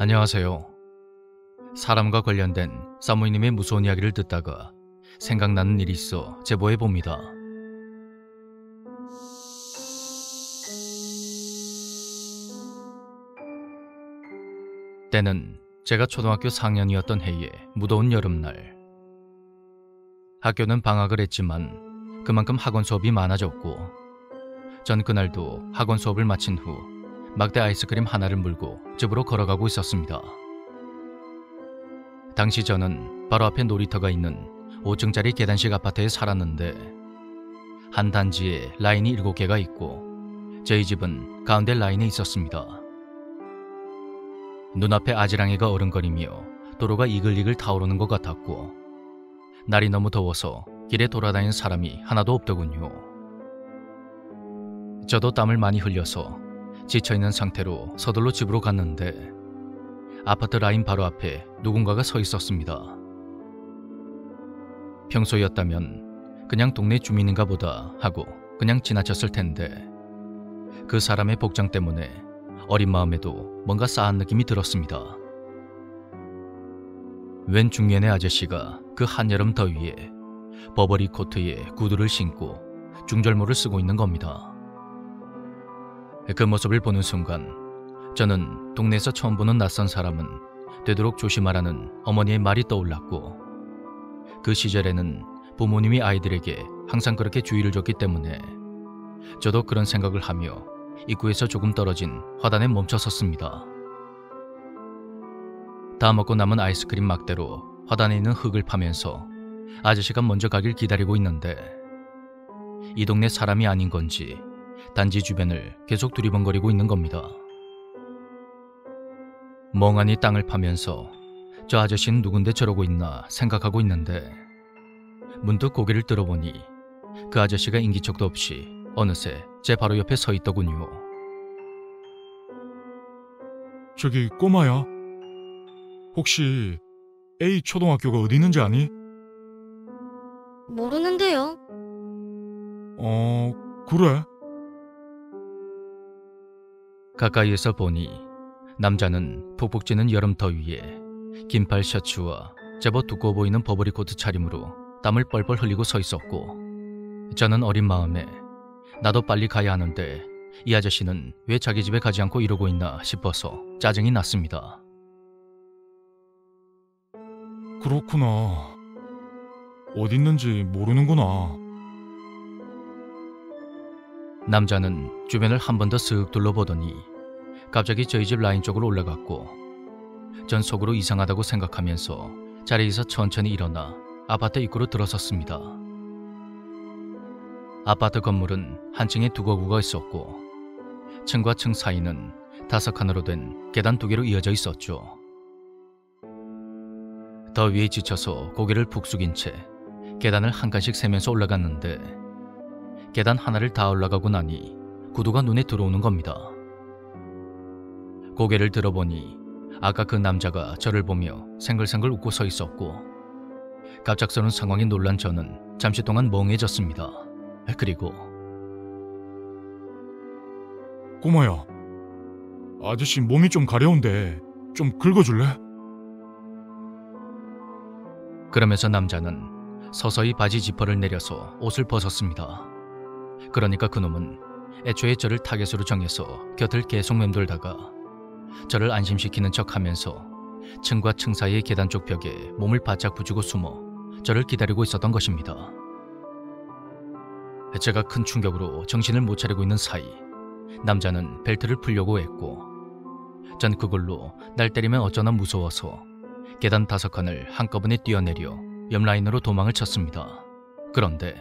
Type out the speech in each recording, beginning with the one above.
안녕하세요. 사람과 관련된 사모님의 무서운 이야기를 듣다가 생각나는 일이 있어 제보해봅니다. 때는 제가 초등학교 4학년이었던 해의 무더운 여름날. 학교는 방학을 했지만 그만큼 학원 수업이 많아졌고 전 그날도 학원 수업을 마친 후 막대 아이스크림 하나를 물고 집으로 걸어가고 있었습니다. 당시 저는 바로 앞에 놀이터가 있는 5층짜리 계단식 아파트에 살았는데 한 단지에 라인이 7개가 있고 저희 집은 가운데 라인에 있었습니다. 눈앞에 아지랑이가 어른거리며 도로가 이글이글 타오르는 것 같았고 날이 너무 더워서 길에 돌아다니는 사람이 하나도 없더군요. 저도 땀을 많이 흘려서 지쳐있는 상태로 서둘러 집으로 갔는데 아파트 라인 바로 앞에 누군가가 서 있었습니다. 평소였다면 그냥 동네 주민인가 보다 하고 그냥 지나쳤을 텐데 그 사람의 복장 때문에 어린 마음에도 뭔가 싸한 느낌이 들었습니다. 웬 중년의 아저씨가 그 한여름 더위에 버버리 코트에 구두를 신고 중절모를 쓰고 있는 겁니다. 그 모습을 보는 순간 저는 동네에서 처음 보는 낯선 사람은 되도록 조심하라는 어머니의 말이 떠올랐고 그 시절에는 부모님이 아이들에게 항상 그렇게 주의를 줬기 때문에 저도 그런 생각을 하며 입구에서 조금 떨어진 화단에 멈춰 섰습니다. 다 먹고 남은 아이스크림 막대로 화단에 있는 흙을 파면서 아저씨가 먼저 가길 기다리고 있는데 이 동네 사람이 아닌 건지 단지 주변을 계속 두리번거리고 있는 겁니다. 멍하니 땅을 파면서 저 아저씨는 누군데 저러고 있나 생각하고 있는데 문득 고개를 들어보니 그 아저씨가 인기척도 없이 어느새 제 바로 옆에 서 있더군요. 저기 꼬마야, 혹시 A 초등학교가 어디 있는지 아니? 모르는데요. 그래? 가까이에서 보니 남자는 푹푹 찌는 여름 더위에 긴팔 셔츠와 제법 두꺼워 보이는 버버리 코트 차림으로 땀을 뻘뻘 흘리고 서 있었고 저는 어린 마음에 나도 빨리 가야 하는데 이 아저씨는 왜 자기 집에 가지 않고 이러고 있나 싶어서 짜증이 났습니다. 그렇구나. 어디 있는지 모르는구나. 남자는 주변을 한 번 더 쓱 둘러보더니 갑자기 저희 집 라인 쪽으로 올라갔고 전 속으로 이상하다고 생각하면서 자리에서 천천히 일어나 아파트 입구로 들어섰습니다. 아파트 건물은 한 층에 두 가구가 있었고 층과 층 사이는 5칸으로 된 계단 2개로 이어져 있었죠. 더위에 지쳐서 고개를 푹 숙인 채 계단을 한 칸씩 세면서 올라갔는데 계단 하나를 다 올라가고 나니 구두가 눈에 들어오는 겁니다. 고개를 들어보니 아까 그 남자가 저를 보며 생글생글 웃고 서 있었고 갑작스러운 상황에 놀란 저는 잠시 동안 멍해졌습니다. 그리고 꼬마야, 아저씨 몸이 좀 가려운데 좀 긁어줄래? 그러면서 남자는 서서히 바지 지퍼를 내려서 옷을 벗었습니다. 그러니까 그놈은 애초에 저를 타겟으로 정해서 곁을 계속 맴돌다가 저를 안심시키는 척하면서 층과 층 사이의 계단 쪽 벽에 몸을 바짝 붙이고 숨어 저를 기다리고 있었던 것입니다. 제가 큰 충격으로 정신을 못 차리고 있는 사이 남자는 벨트를 풀려고 했고 전 그걸로 날 때리면 어쩌나 무서워서 계단 5칸을 한꺼번에 뛰어내려 옆 라인으로 도망을 쳤습니다. 그런데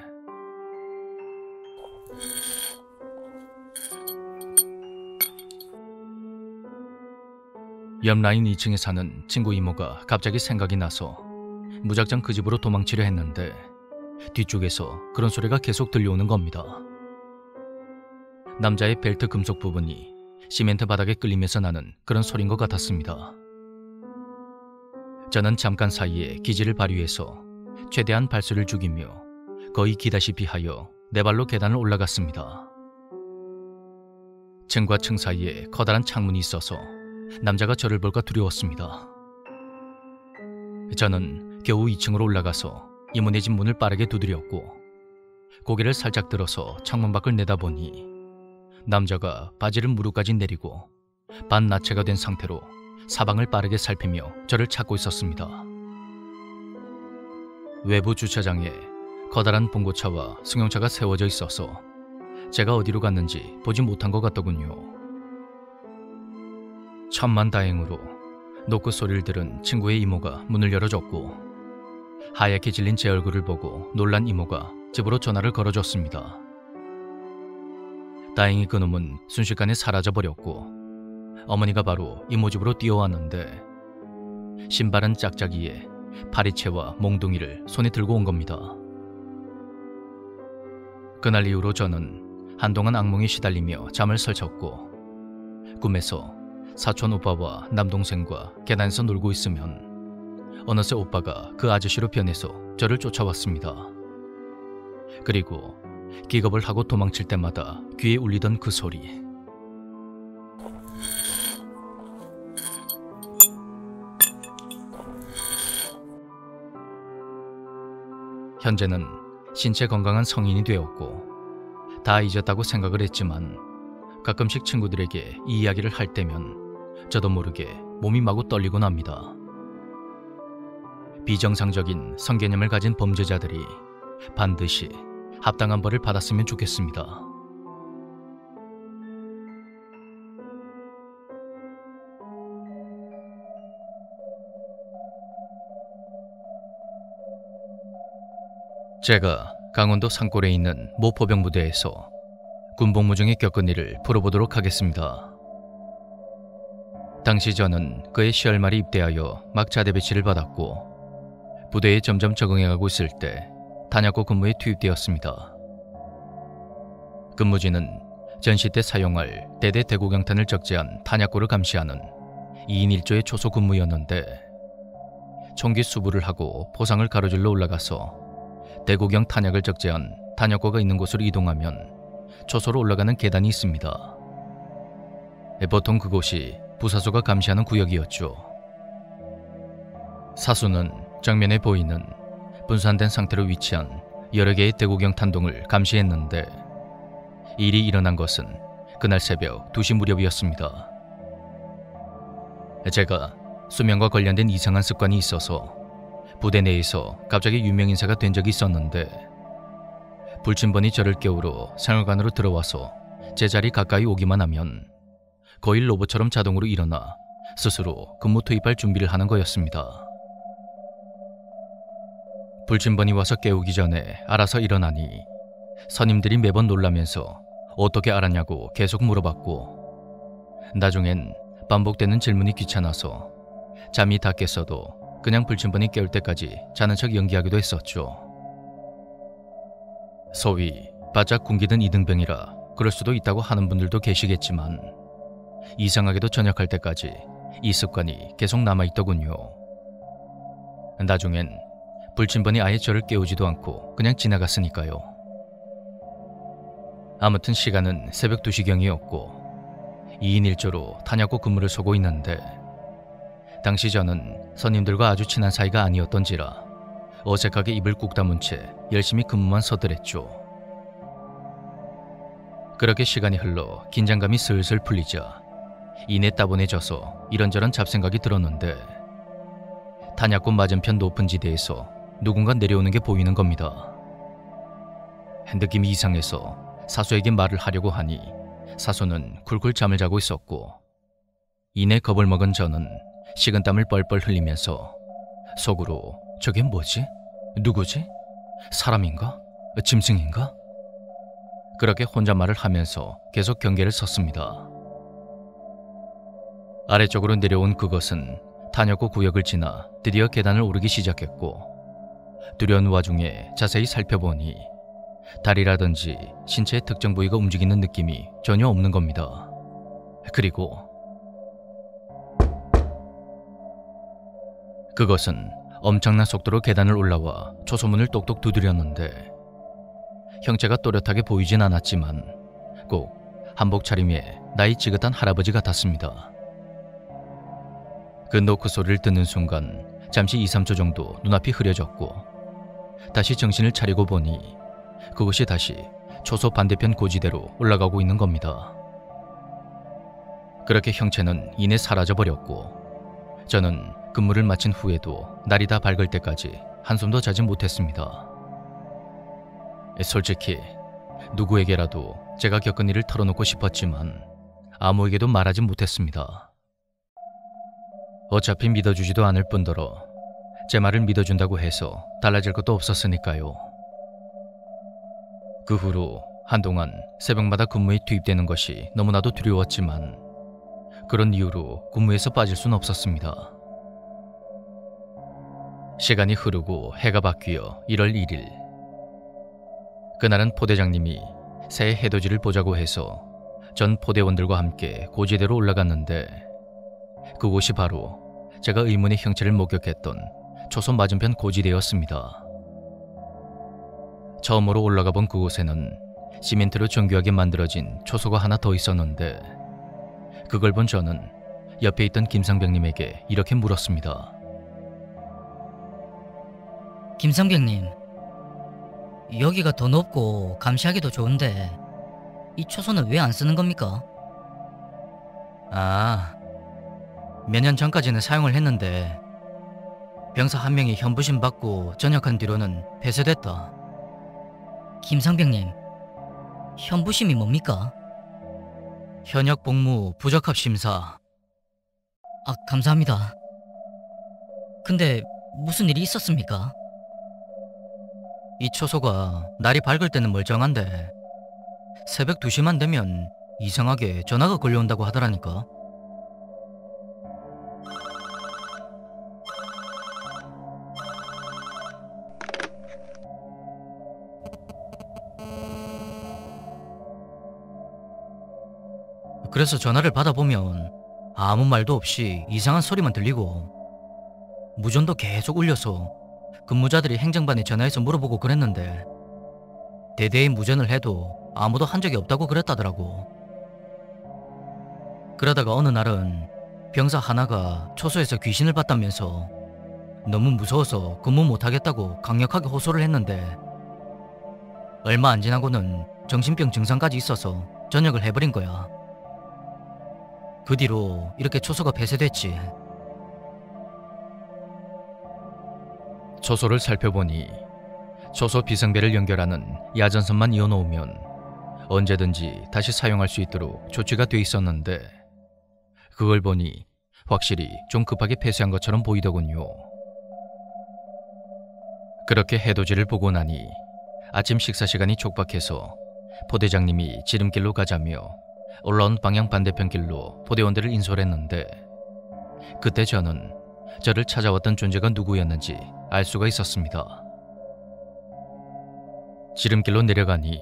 옆 라인 2층에 사는 친구 이모가 갑자기 생각이 나서 무작정 그 집으로 도망치려 했는데 뒤쪽에서 그런 소리가 계속 들려오는 겁니다. 남자의 벨트 금속 부분이 시멘트 바닥에 끌리면서 나는 그런 소린 것 같았습니다. 저는 잠깐 사이에 기지를 발휘해서 최대한 발소리를 죽이며 거의 기다시피 하여 네 발로 계단을 올라갔습니다. 층과 층 사이에 커다란 창문이 있어서 남자가 저를 볼까 두려웠습니다. 저는 겨우 2층으로 올라가서 이모네 집 문을 빠르게 두드렸고 고개를 살짝 들어서 창문 밖을 내다보니 남자가 바지를 무릎까지 내리고 반나체가 된 상태로 사방을 빠르게 살피며 저를 찾고 있었습니다. 외부 주차장에 커다란 봉고차와 승용차가 세워져 있어서 제가 어디로 갔는지 보지 못한 것 같더군요. 천만다행으로 노크 소리를 들은 친구의 이모가 문을 열어줬고 하얗게 질린 제 얼굴을 보고 놀란 이모가 집으로 전화를 걸어줬습니다. 다행히 그놈은 순식간에 사라져버렸고 어머니가 바로 이모 집으로 뛰어왔는데 신발은 짝짝이에 파리채와 몽둥이를 손에 들고 온 겁니다. 그날 이후로 저는 한동안 악몽에 시달리며 잠을 설쳤고 꿈에서 사촌 오빠와 남동생과 계단에서 놀고 있으면 어느새 오빠가 그 아저씨로 변해서 저를 쫓아왔습니다. 그리고 기겁을 하고 도망칠 때마다 귀에 울리던 그 소리. 현재는 신체 건강한 성인이 되었고 다 잊었다고 생각을 했지만 가끔씩 친구들에게 이 이야기를 할 때면 저도 모르게 몸이 마구 떨리곤 합니다. 비정상적인 성개념을 가진 범죄자들이 반드시 합당한 벌을 받았으면 좋겠습니다. 제가 강원도 산골에 있는 모 포병부대에서 군복무 중에 겪은 일을 풀어보도록 하겠습니다. 당시 저는 그해 10월 말에 입대하여 막 자대 배치를 받았고 부대에 점점 적응해가고 있을 때 탄약고 근무에 투입되었습니다. 근무지는 전시 때 사용할 대대 대구경탄을 적재한 탄약고를 감시하는 2인 1조의 초소 근무였는데 총기 수부를 하고 포상을 가로질러 올라가서 대구경 탄약을 적재한 탄약고가 있는 곳으로 이동하면 초소로 올라가는 계단이 있습니다. 보통 그곳이 부사수가 감시하는 구역이었죠. 사수는 정면에 보이는 분산된 상태로 위치한 여러 개의 대구경 탄동을 감시했는데 일이 일어난 것은 그날 새벽 2시 무렵이었습니다. 제가 수면과 관련된 이상한 습관이 있어서 부대 내에서 갑자기 유명인사가 된 적이 있었는데 불침번이 저를 깨우러 생활관으로 들어와서 제 자리 가까이 오기만 하면 거의 로봇처럼 자동으로 일어나 스스로 근무 투입할 준비를 하는 거였습니다. 불침번이 와서 깨우기 전에 알아서 일어나니 선임들이 매번 놀라면서 어떻게 알았냐고 계속 물어봤고 나중엔 반복되는 질문이 귀찮아서 잠이 다 깼어도 그냥 불침번이 깨울 때까지 자는 척 연기하기도 했었죠. 소위 바짝 굶기던 이등병이라 그럴 수도 있다고 하는 분들도 계시겠지만 이상하게도 저녁할 때까지 이 습관이 계속 남아있더군요. 나중엔 불침번이 아예 저를 깨우지도 않고 그냥 지나갔으니까요. 아무튼 시간은 새벽 2시경이었고 2인 1조로 탄약고 근무를 서고 있는데 당시 저는 선임들과 아주 친한 사이가 아니었던지라 어색하게 입을 꾹 다문 채 열심히 근무만 서들했죠. 그렇게 시간이 흘러 긴장감이 슬슬 풀리자 이내 따분해져서 이런저런 잡생각이 들었는데 탄약고 맞은편 높은 지대에서 누군가 내려오는 게 보이는 겁니다. 느낌이 이상해서 사수에게 말을 하려고 하니 사수는 쿨쿨 잠을 자고 있었고 이내 겁을 먹은 저는 식은땀을 뻘뻘 흘리면서 속으로 저게 뭐지? 누구지? 사람인가? 짐승인가? 그렇게 혼잣말을 하면서 계속 경계를 섰습니다. 아래쪽으로 내려온 그것은 탄약고 구역을 지나 드디어 계단을 오르기 시작했고 두려운 와중에 자세히 살펴보니 다리라든지 신체의 특정 부위가 움직이는 느낌이 전혀 없는 겁니다. 그리고 그것은 엄청난 속도로 계단을 올라와 초소문을 똑똑 두드렸는데 형체가 또렷하게 보이진 않았지만 꼭 한복 차림에 나이 지긋한 할아버지 같았습니다. 그 노크 소리를 듣는 순간 잠시 2, 3초 정도 눈앞이 흐려졌고 다시 정신을 차리고 보니 그곳이 다시 초소 반대편 고지대로 올라가고 있는 겁니다. 그렇게 형체는 이내 사라져버렸고 저는 근무를 마친 후에도 날이 다 밝을 때까지 한숨도 자지 못했습니다. 솔직히 누구에게라도 제가 겪은 일을 털어놓고 싶었지만 아무에게도 말하지 못했습니다. 어차피 믿어주지도 않을 뿐더러 제 말을 믿어준다고 해서 달라질 것도 없었으니까요. 그 후로 한동안 새벽마다 근무에 투입되는 것이 너무나도 두려웠지만 그런 이유로 근무에서 빠질 수는 없었습니다. 시간이 흐르고 해가 바뀌어 1월 1일. 그날은 포대장님이 새 해돋이를 보자고 해서 전 포대원들과 함께 고지대로 올라갔는데 그곳이 바로 제가 의문의 형체를 목격했던 초소 맞은편 고지대였습니다. 처음으로 올라가 본 그곳에는 시멘트로 정교하게 만들어진 초소가 하나 더 있었는데 그걸 본 저는 옆에 있던 김상병님에게 이렇게 물었습니다. 김상병님, 여기가 더 높고 감시하기도 좋은데 이 초소는 왜 안 쓰는 겁니까? 몇 년 전까지는 사용을 했는데 병사 한 명이 현부심 받고 전역한 뒤로는 폐쇄됐다. 김상병님, 현부심이 뭡니까? 현역 복무 부적합 심사. 감사합니다. 근데 무슨 일이 있었습니까? 이 초소가 날이 밝을 때는 멀쩡한데 새벽 2시만 되면 이상하게 전화가 걸려온다고 하더라니까. 그래서 전화를 받아보면 아무 말도 없이 이상한 소리만 들리고 무전도 계속 울려서 근무자들이 행정반에 전화해서 물어보고 그랬는데 대대의 무전을 해도 아무도 한 적이 없다고 그랬다더라고. 그러다가 어느 날은 병사 하나가 초소에서 귀신을 봤다면서 너무 무서워서 근무 못하겠다고 강력하게 호소를 했는데 얼마 안 지나고는 정신병 증상까지 있어서 전역을 해버린 거야. 그 뒤로 이렇게 초소가 폐쇄됐지. 초소를 살펴보니 초소 비상배를 연결하는 야전선만 이어놓으면 언제든지 다시 사용할 수 있도록 조치가 돼 있었는데 그걸 보니 확실히 좀 급하게 폐쇄한 것처럼 보이더군요. 그렇게 해돋이를 보고 나니 아침 식사 시간이 촉박해서 포대장님이 지름길로 가자며 올라온 방향 반대편 길로 포대원들을 인솔했는데 그때 저는 저를 찾아왔던 존재가 누구였는지 알 수가 있었습니다. 지름길로 내려가니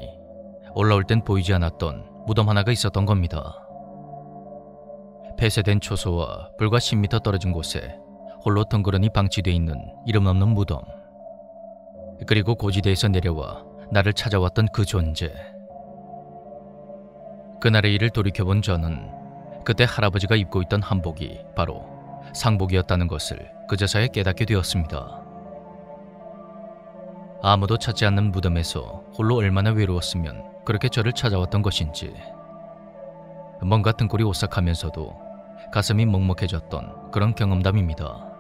올라올 땐 보이지 않았던 무덤 하나가 있었던 겁니다. 폐쇄된 초소와 불과 10m 떨어진 곳에 홀로 덩그러니 방치되어 있는 이름 없는 무덤. 그리고 고지대에서 내려와 나를 찾아왔던 그 존재. 그날의 일을 돌이켜본 저는 그때 할아버지가 입고 있던 한복이 바로 상복이었다는 것을 그제서야 깨닫게 되었습니다. 아무도 찾지 않는 무덤에서 홀로 얼마나 외로웠으면 그렇게 저를 찾아왔던 것인지 뭔가 등골이 오싹하면서도 가슴이 먹먹해졌던 그런 경험담입니다.